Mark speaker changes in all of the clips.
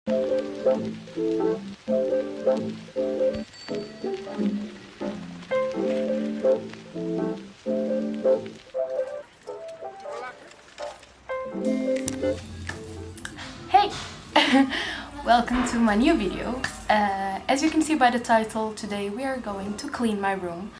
Speaker 1: Hey! Welcome to my new video. As you can see by the title, today we are going to clean my room.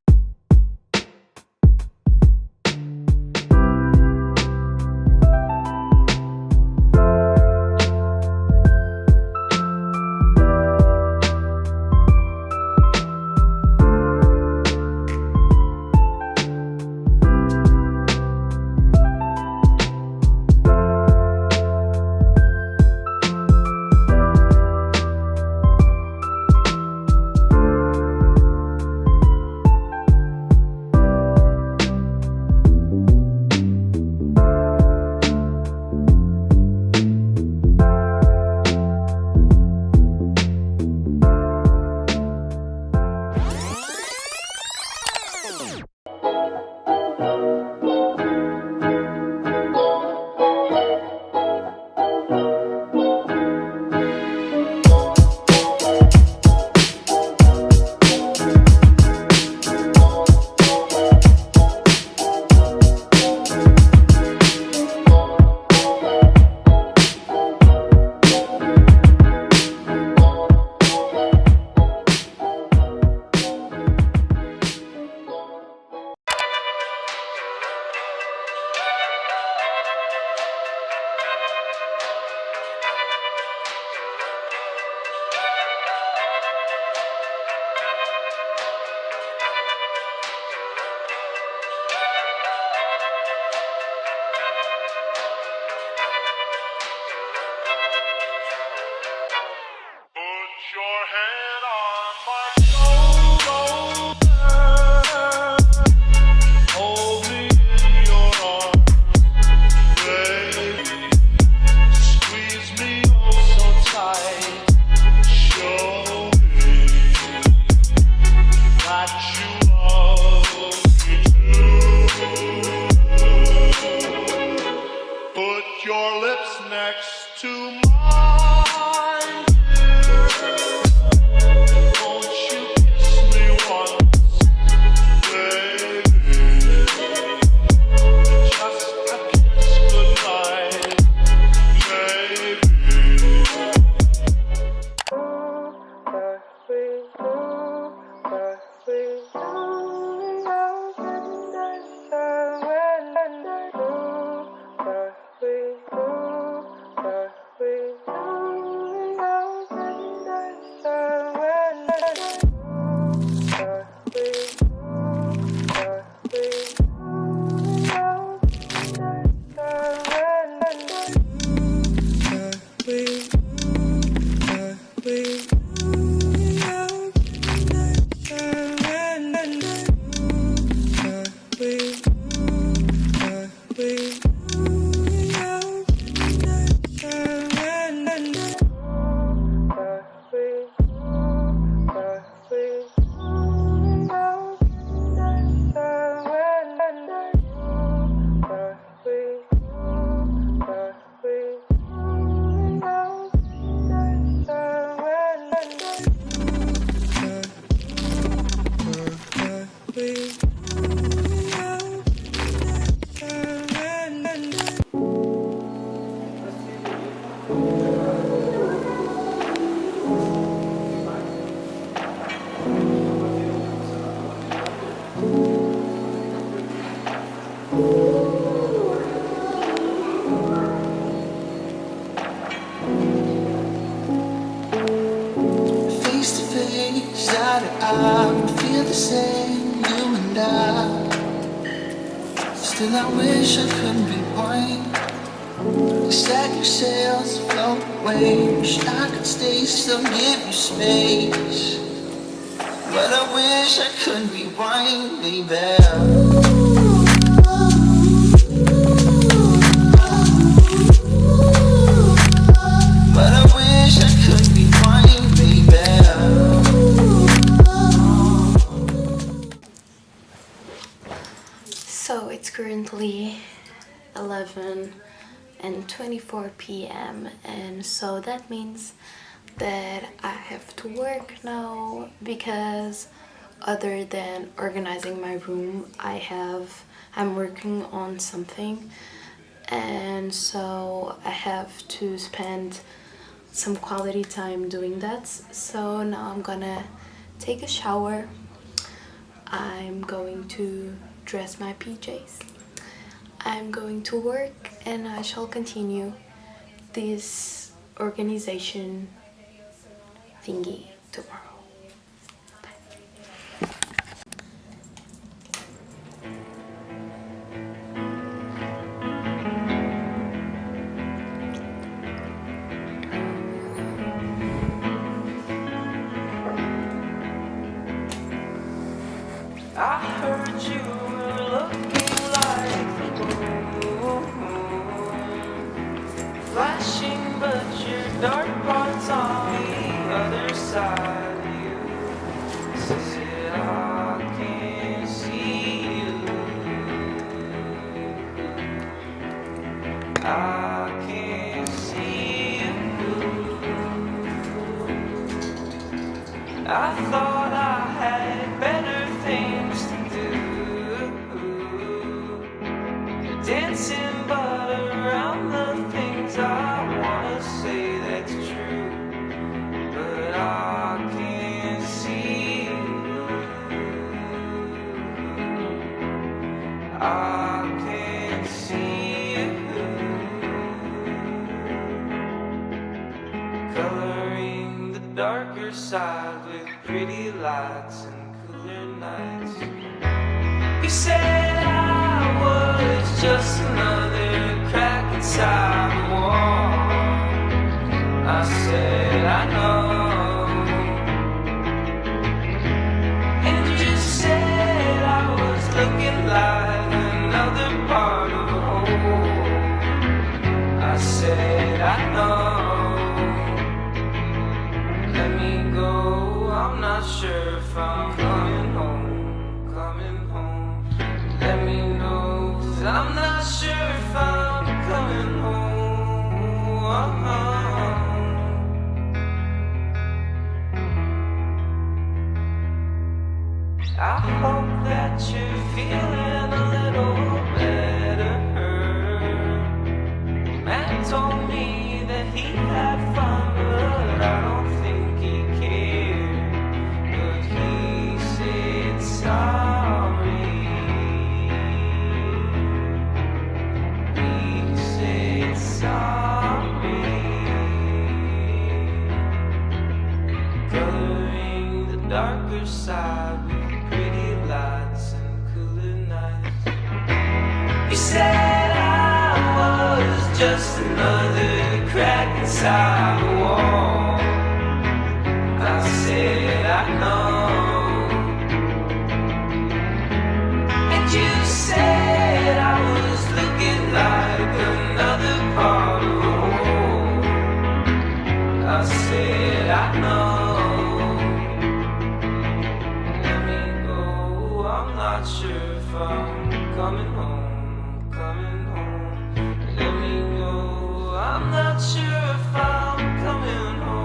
Speaker 2: Your head on my shoulder, hold me in your arms, baby, squeeze me oh so tight, show me that you love me too, put your lips next to mine.
Speaker 3: Face to face, eye to eye, we feel the same, you and I. Still I wish I couldn't be one. Stack your sails, float away. Wish I could stay, still give you space. But I wish I could be one, baby. But I wish I could be fine, baby.
Speaker 1: So it's currently 11 11:24 p.m. and so that means that I have to work now, because other than organizing my room, I'm working on something, and so I have to spend some quality time doing that. So now I'm gonna take a shower. I'm going to dress my PJs. I'm going to work, and I shall continue this organization thingy tomorrow.
Speaker 3: I heard you were looking like the moon, flashing, but your dark parts on the other side of you. Said I can't see you. I can't see you. I thought I had better things to do, dancing but around the things I wanna say that's true, but I can't see you. I can't see you. Coloring the darker side with pretty lights and cooler nights. You said I was just another crack inside the wall. I said I know. And you said I was looking like another part of a whole. I said I know. Let me go, I'm not sure if I'm coming home, coming home. Let me know, 'cause I'm not sure if I'm coming home. I hope that you're feeling a little better. Man told me that he had fun, but I don't think he cared. But he said sorry. He said sorry. Coloring the darker side with pretty lights and cooler nights. You said I was just another crack inside the wall. I said I know. And you said I was looking like another part of a whole. I said I know. Let me go, I'm not sure if I'm coming home, coming home. Let me go, I'm not sure if I'm coming home.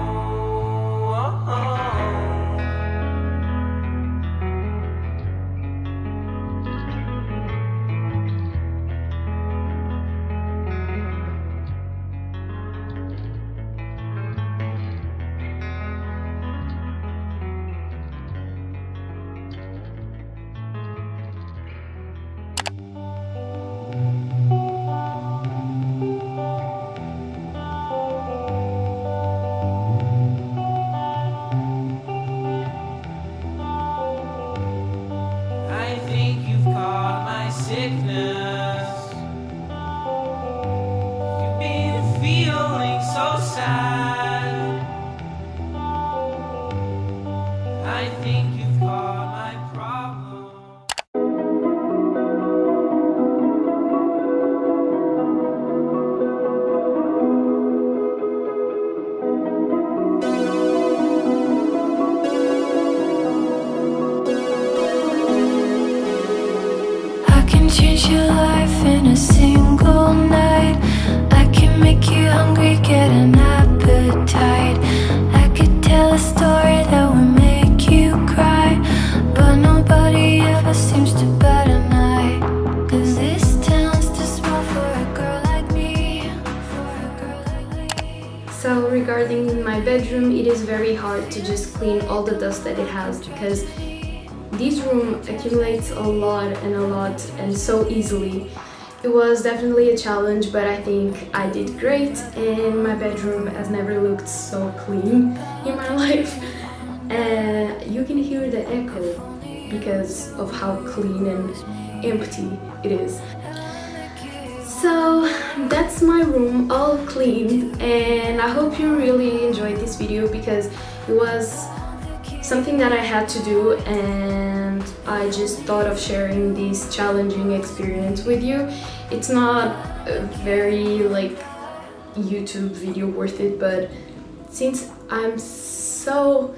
Speaker 3: I think you've caught my sickness. You've been feeling so sad. I think you've caught my problem.
Speaker 4: Change your life in a single night. I get an appetite. I could tell a story that would make you cry, but nobody ever seems to bat an eye. 'Cause this town's too small for a girl like me, for a girl like me.
Speaker 1: So regarding my bedroom, it is very hard to just clean all the dust that it has, because this room accumulates a lot and so easily. It was definitely a challenge, but I think I did great, and my bedroom has never looked so clean in my life. And you can hear the echo because of how clean and empty it is. So that's my room all cleaned, and I hope you really enjoyed this video because it was something that I had to do, and I just thought of sharing this challenging experience with you. It's not a very like YouTube video worth it, but since I'm so,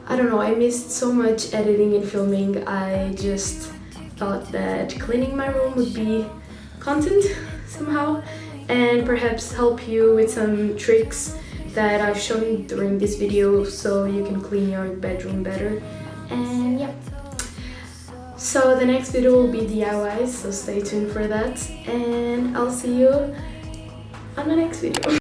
Speaker 1: I don't know, I missed so much editing and filming, I just thought that cleaning my room would be content somehow, and perhaps help you with some tricks that I've shown during this video so you can clean your bedroom better. And yeah, so the next video will be DIYs, so stay tuned for that, and I'll see you on the next video.